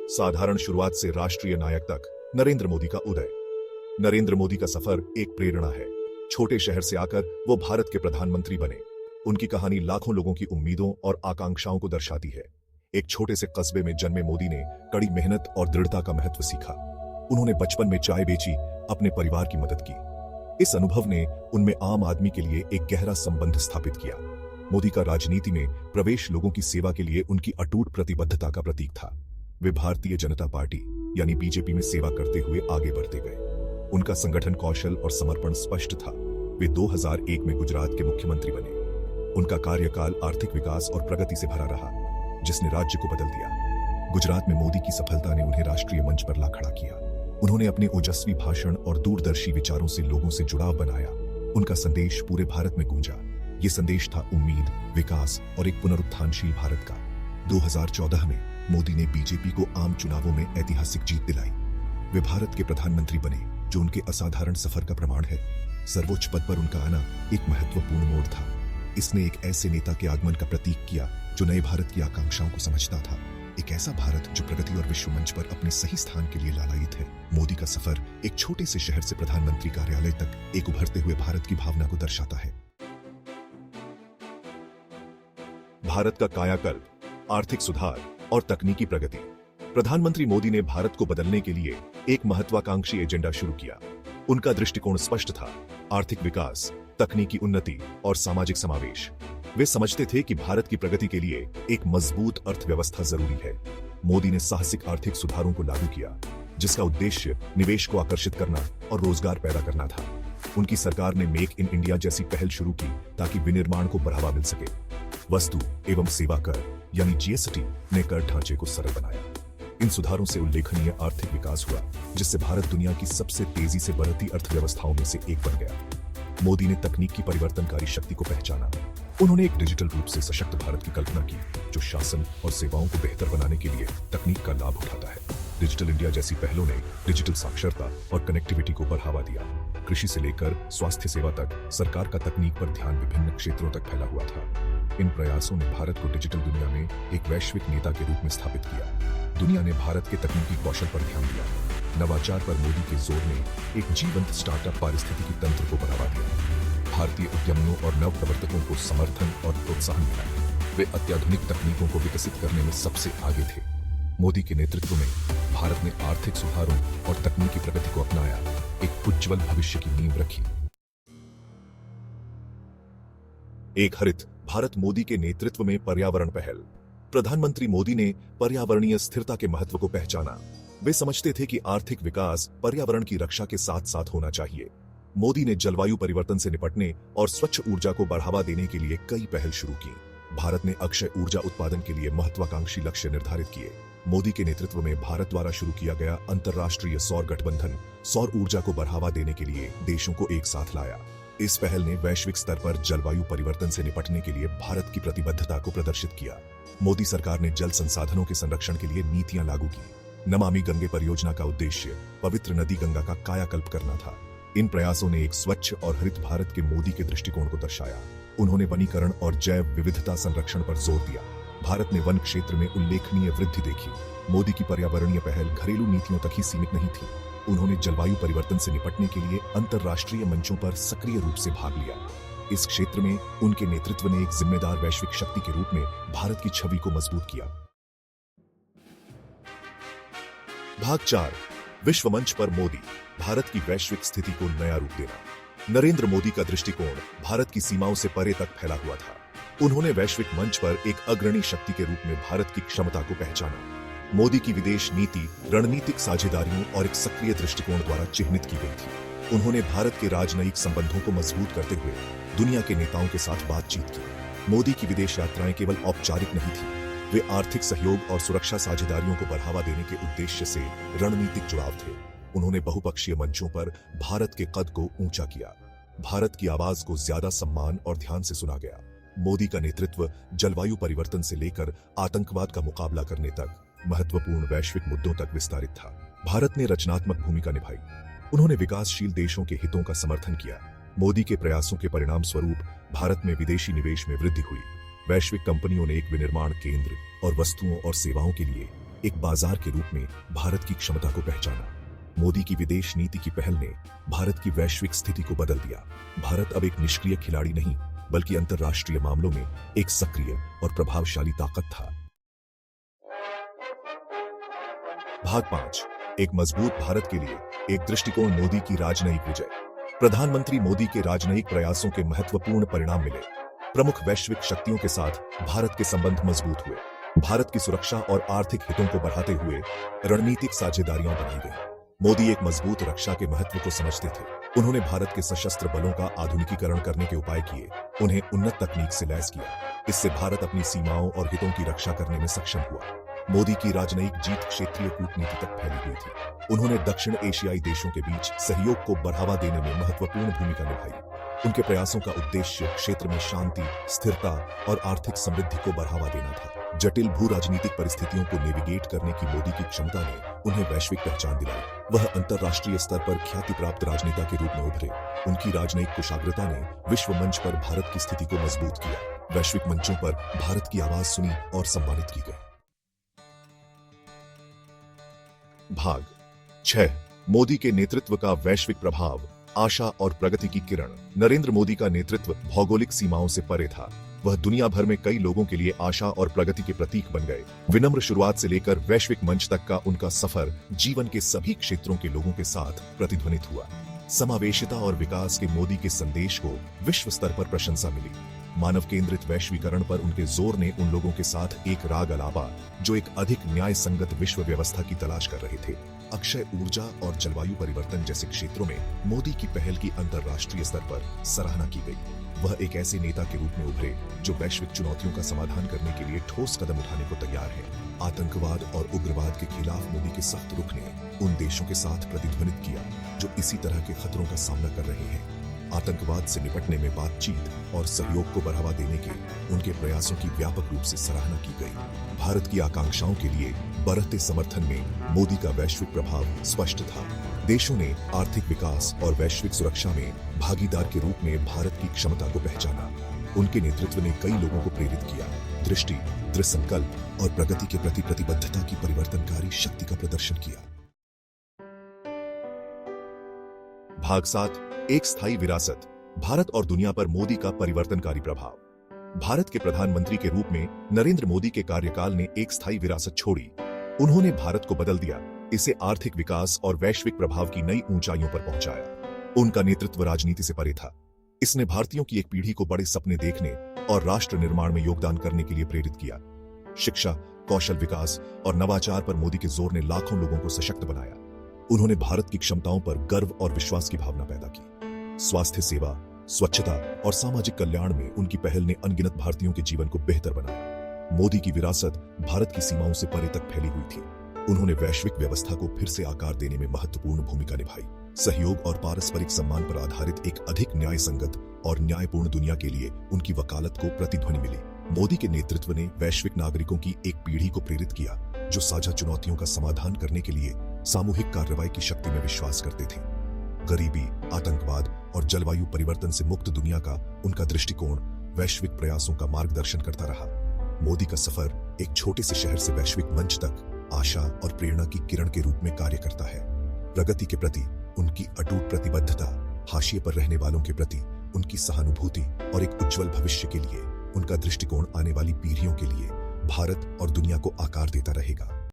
साधारण शुरुआत से राष्ट्रीय नायक तक नरेंद्र मोदी का उदय। नरेंद्र मोदी का सफर एक प्रेरणा है। छोटे शहर से आकर वो भारत के प्रधानमंत्री बने। उनकी कहानी लाखों लोगों की उम्मीदों और आकांक्षाओं को दर्शाती है। एक छोटे से कस्बे में जन्मे मोदी ने कड़ी मेहनत और दृढ़ता का महत्व सीखा। उन्होंने बचपन में चाय बेची, अपने परिवार की मदद की। इस अनुभव ने उनमें आम आदमी के लिए एक गहरा संबंध स्थापित किया। मोदी का राजनीति में प्रवेश लोगों की सेवा के लिए उनकी अटूट प्रतिबद्धता का प्रतीक था। वे भारतीय जनता पार्टी यानी बीजेपी में सेवा करते हुए आगे बढ़ते गए। उनका संगठन कौशल और समर्पण स्पष्ट था। वे 2001 में गुजरात के मुख्यमंत्री बने। उनका कार्यकाल आर्थिक विकास और प्रगति से भरा रहा, जिसने राज्य को बदल दिया। गुजरात में मोदी की सफलता ने उन्हें राष्ट्रीय मंच पर ला खड़ा किया। उन्होंने अपने ओजस्वी भाषण और दूरदर्शी विचारों से लोगों से जुड़ाव बनाया। उनका संदेश पूरे भारत में गूंजा। ये संदेश था उम्मीद, विकास और एक पुनरुत्थानशील भारत का। 2014 में मोदी ने बीजेपी को आम चुनावों में ऐतिहासिक जीत दिलाई। वे भारत के प्रधानमंत्री बने, जो उनके असाधारण सफर का प्रमाण है। सर्वोच्च पद पर उनका आना एक महत्वपूर्ण मोड़ था। इसने एक ऐसे नेता के आगमन का प्रतीक किया जो नए भारत की आकांक्षाओं को समझता था। एक ऐसा भारत जो प्रगति और विश्व मंच पर अपने सही स्थान के लिए लालायित है। मोदी का सफर एक छोटे से शहर से प्रधानमंत्री कार्यालय तक एक उभरते हुए भारत की भावना को दर्शाता है। भारत का कायाकल्प, आर्थिक सुधार और तकनीकी प्रगति। प्रधानमंत्री मोदी ने भारत को बदलने के लिए एक महत्वाकांक्षी एजेंडा शुरू किया। उनका दृष्टिकोण स्पष्ट था: आर्थिक विकास, तकनीकी उन्नति और सामाजिक समावेश। वे समझते थे कि भारत की प्रगति के लिए एक मजबूत अर्थव्यवस्था जरूरी है। मोदी ने साहसिक आर्थिक सुधारों को लागू किया, जिसका उद्देश्य निवेश को आकर्षित करना और रोजगार पैदा करना था। उनकी सरकार ने मेक इन इंडिया जैसी पहल शुरू की ताकि विनिर्माण को बढ़ावा मिल सके। वस्तु एवं सेवा कर यानी जीएसटी ने कर ढांचे को सरल बनाया। इन सुधारों से उल्लेखनीय आर्थिक विकास हुआ, जिससे भारत दुनिया की सबसे तेजी से बढ़ती अर्थव्यवस्थाओं में से एक बन गया। मोदी ने तकनीक की परिवर्तनकारी शक्ति को पहचाना। उन्होंने एक डिजिटल रूप से सशक्त भारत की कल्पना की, जो शासन और सेवाओं को बेहतर बनाने के लिए तकनीक का लाभ उठाता है। डिजिटल इंडिया जैसी पहलों ने डिजिटल साक्षरता और कनेक्टिविटी को बढ़ावा दिया। कृषि से लेकर स्वास्थ्य सेवा तक सरकार का तकनीक पर ध्यान विभिन्न क्षेत्रों तक फैला हुआ था। इन प्रयासों ने भारत को डिजिटल दुनिया में एक वैश्विक नेता के रूप में स्थापित किया। दुनिया ने भारत के तकनीकी कौशल पर ध्यान दिया। नवाचार पर मोदी के जोर ने एक जीवंत स्टार्टअप पारिस्थितिकी तंत्र को बढ़ावा दिया। भारतीय उद्यमियों और नवप्रवर्तकों को समर्थन और प्रोत्साहन मिला। वे अत्याधुनिक तकनीकों को विकसित करने में सबसे आगे थे। मोदी के नेतृत्व में भारत ने आर्थिक सुधारों और तकनीकी प्रगति को अपनाया, एक उज्जवल भविष्य की नींव रखी। एक हरित भारत। मोदी के नेतृत्व में पर्यावरण पहल। प्रधानमंत्री मोदी ने पर्यावरणीय स्थिरता के महत्व को पहचाना। वे समझते थे कि आर्थिक विकास पर्यावरण की रक्षा के साथ साथ होना चाहिए। मोदी ने जलवायु परिवर्तन से निपटने और स्वच्छ ऊर्जा को बढ़ावा देने के लिए कई पहल शुरू की। भारत ने अक्षय ऊर्जा उत्पादन के लिए महत्वाकांक्षी लक्ष्य निर्धारित किए। मोदी के नेतृत्व में भारत द्वारा शुरू किया गया अंतर्राष्ट्रीय सौर गठबंधन सौर ऊर्जा को बढ़ावा देने के लिए देशों को एक साथ लाया। इस पहल ने वैश्विक स्तर पर जलवायु परिवर्तन से निपटने के लिए भारत की प्रतिबद्धता को प्रदर्शित किया। मोदी सरकार ने जल संसाधनों के संरक्षण के लिए नीतियां लागू की। नमामि गंगे परियोजना का उद्देश्य पवित्र नदी गंगा का कायाकल्प करना था। इन प्रयासों ने एक स्वच्छ और हरित भारत के मोदी के दृष्टिकोण को दर्शाया। उन्होंने वनीकरण और जैव विविधता संरक्षण पर जोर दिया। भारत ने वन क्षेत्र में उल्लेखनीय वृद्धि देखी। मोदी की पर्यावरणीय पहल घरेलू नीतियों तक ही सीमित नहीं थी। उन्होंने जलवायु परिवर्तन से निपटने के लिए अंतर्राष्ट्रीय मंचों पर सक्रिय रूप से भाग लिया। इस क्षेत्र में उनके नेतृत्व ने एक जिम्मेदार वैश्विक शक्ति के रूप में भारत की छवि को मजबूत किया। भाग 4। विश्व मंच पर मोदी, भारत की वैश्विक स्थिति को नया रूप देना। नरेंद्र मोदी का दृष्टिकोण भारत की सीमाओं से परे तक फैला हुआ था। उन्होंने वैश्विक मंच पर एक अग्रणी शक्ति के रूप में भारत की क्षमता को पहचाना। मोदी की विदेश नीति रणनीतिक साझेदारियों और एक सक्रिय दृष्टिकोण द्वारा चिह्नित की गई थी। उन्होंने भारत के राजनयिक संबंधों को मजबूत करते हुए दुनिया के नेताओं के साथ बातचीत की। मोदी की विदेश यात्राएं केवल औपचारिक नहीं थी, वे आर्थिक सहयोग और सुरक्षा साझेदारियों को बढ़ावा देने के उद्देश्य से रणनीतिक जुड़ाव थे। उन्होंने बहुपक्षीय मंचों पर भारत के कद को ऊंचा किया। भारत की आवाज को ज्यादा सम्मान और ध्यान से सुना गया। मोदी का नेतृत्व जलवायु परिवर्तन से लेकर आतंकवाद का मुकाबला करने तक महत्वपूर्ण वैश्विक मुद्दों तक विस्तारित था। भारत ने रचनात्मक भूमिका निभाई। उन्होंने विकासशील देशों के हितों का समर्थन किया। मोदी के प्रयासों के परिणाम स्वरूप भारत में विदेशी निवेश में वृद्धि हुई। वैश्विक कंपनियों ने एक विनिर्माण केंद्र और वस्तुओं और सेवाओं के लिए एक बाजार के रूप में भारत की क्षमता को पहचाना। मोदी की विदेश नीति की पहल ने भारत की वैश्विक स्थिति को बदल दिया। भारत अब एक निष्क्रिय खिलाड़ी नहीं, बल्कि अंतर्राष्ट्रीय मामलों में एक सक्रिय और प्रभावशाली ताकत था। भाग 5, एक मजबूत भारत के लिए एक दृष्टिकोण। मोदी की राजनयिक विजय। प्रधानमंत्री मोदी के राजनयिक प्रयासों के महत्वपूर्ण परिणाम मिले। प्रमुख वैश्विक शक्तियों के साथ भारत के संबंध मजबूत हुए। भारत की सुरक्षा और आर्थिक हितों को बढ़ाते हुए रणनीतिक साझेदारियां बनाई गई। मोदी एक मजबूत रक्षा के महत्व को समझते थे। उन्होंने भारत के सशस्त्र बलों का आधुनिकीकरण करने के उपाय किए, उन्हें उन्नत तकनीक से लैस किया। इससे भारत अपनी सीमाओं और हितों की रक्षा करने में सक्षम हुआ। मोदी की राजनयिक जीत क्षेत्रीय कूटनीति तक फैली हुई थी। उन्होंने दक्षिण एशियाई देशों के बीच सहयोग को बढ़ावा देने में महत्वपूर्ण भूमिका निभाई। उनके प्रयासों का उद्देश्य क्षेत्र में शांति, स्थिरता और आर्थिक समृद्धि को बढ़ावा देना था। जटिल भू राजनीतिक परिस्थितियों को नेविगेट करने की मोदी की क्षमता ने उन्हें वैश्विक पहचान दिलाई। वह अंतर्राष्ट्रीय स्तर पर ख्याति प्राप्त राजनेता के रूप में उभरे। उनकी राजनयिक कुशाग्रता ने विश्व मंच पर भारत की स्थिति को मजबूत किया। वैश्विक मंचों पर भारत की आवाज सुनी और सम्मानित की गई। भाग 6, मोदी के नेतृत्व का वैश्विक प्रभाव, आशा और प्रगति की किरण। नरेंद्र मोदी का नेतृत्व भौगोलिक सीमाओं से परे था। वह दुनिया भर में कई लोगों के लिए आशा और प्रगति के प्रतीक बन गए। विनम्र शुरुआत से लेकर वैश्विक मंच तक का उनका सफर जीवन के सभी क्षेत्रों के लोगों के साथ प्रतिध्वनित हुआ। समावेशिता और विकास के मोदी के संदेश को विश्व स्तर पर प्रशंसा मिली। मानव केंद्रित वैश्वीकरण पर उनके जोर ने उन लोगों के साथ एक राग अलापा जो एक अधिक न्याय संगत विश्व व्यवस्था की तलाश कर रहे थे। अक्षय ऊर्जा और जलवायु परिवर्तन जैसे क्षेत्रों में मोदी की पहल की अंतर्राष्ट्रीय स्तर पर सराहना की गई। वह एक ऐसे नेता के रूप में उभरे जो वैश्विक चुनौतियों का समाधान करने के लिए ठोस कदम उठाने को तैयार है। आतंकवाद और उग्रवाद के खिलाफ मोदी के सख्त रुख ने उन देशों के साथ प्रतिध्वनित किया जो इसी तरह के खतरों का सामना कर रहे हैं। आतंकवाद से निपटने में बातचीत और सहयोग को बढ़ावा देने के उनके प्रयासों की व्यापक रूप से सराहना की गई। भारत की आकांक्षाओं के लिए बढ़ते समर्थन में मोदी का वैश्विक प्रभाव स्पष्ट था। देशों ने आर्थिक विकास और वैश्विक सुरक्षा में भागीदार के रूप में भारत की क्षमता को पहचाना। उनके नेतृत्व ने कई लोगों को प्रेरित किया, दृष्टि, दृढ़ संकल्प और प्रगति के प्रति प्रतिबद्धता की परिवर्तनकारी शक्ति का प्रदर्शन किया। भाग 7, एक स्थायी विरासत। भारत और दुनिया पर मोदी का परिवर्तनकारी प्रभाव। भारत के प्रधानमंत्री के रूप में नरेंद्र मोदी के कार्यकाल ने एक स्थायी विरासत छोड़ी। उन्होंने भारत को बदल दिया, इसे आर्थिक विकास और वैश्विक प्रभाव की नई ऊंचाइयों पर पहुंचाया। उनका नेतृत्व राजनीति से परे था। इसने भारतीयों की एक पीढ़ी को बड़े सपने देखने और राष्ट्र निर्माण में योगदान करने के लिए प्रेरित किया। शिक्षा, कौशल विकास और नवाचार पर मोदी के जोर ने लाखों लोगों को सशक्त बनाया। उन्होंने भारत की क्षमताओं पर गर्व और विश्वास की भावना पैदा की। स्वास्थ्य सेवा, स्वच्छता और सामाजिक कल्याण में उनकी पहल ने अनगिनत भारतीयों के जीवन को बेहतर बनाया। मोदी की विरासत भारत की सीमाओं से परे तक फैली हुई थी। उन्होंने वैश्विक व्यवस्था को फिर से आकार देने में महत्वपूर्ण भूमिका निभाई। सहयोग और पारस्परिक सम्मान पर आधारित एक अधिक न्याय संगत और न्यायपूर्ण दुनिया के लिए उनकी वकालत को प्रतिध्वनि मिली। मोदी के नेतृत्व ने वैश्विक नागरिकों की एक पीढ़ी को प्रेरित किया जो साझा चुनौतियों का समाधान करने के लिए सामूहिक कार्रवाई की शक्ति में विश्वास करते थे। गरीबी, आतंकवाद और जलवायु परिवर्तन से मुक्त दुनिया का उनका दृष्टिकोण वैश्विक प्रयासों का मार्गदर्शन करता रहा। मोदी का सफर एक छोटे से शहर से वैश्विक मंच तक आशा और प्रेरणा की किरण के रूप में कार्य करता है। प्रगति के प्रति उनकी अटूट प्रतिबद्धता, हाशिए पर रहने वालों के प्रति उनकी सहानुभूति और एक उज्जवल भविष्य के लिए उनका दृष्टिकोण आने वाली पीढ़ियों के लिए भारत और दुनिया को आकार देता रहेगा।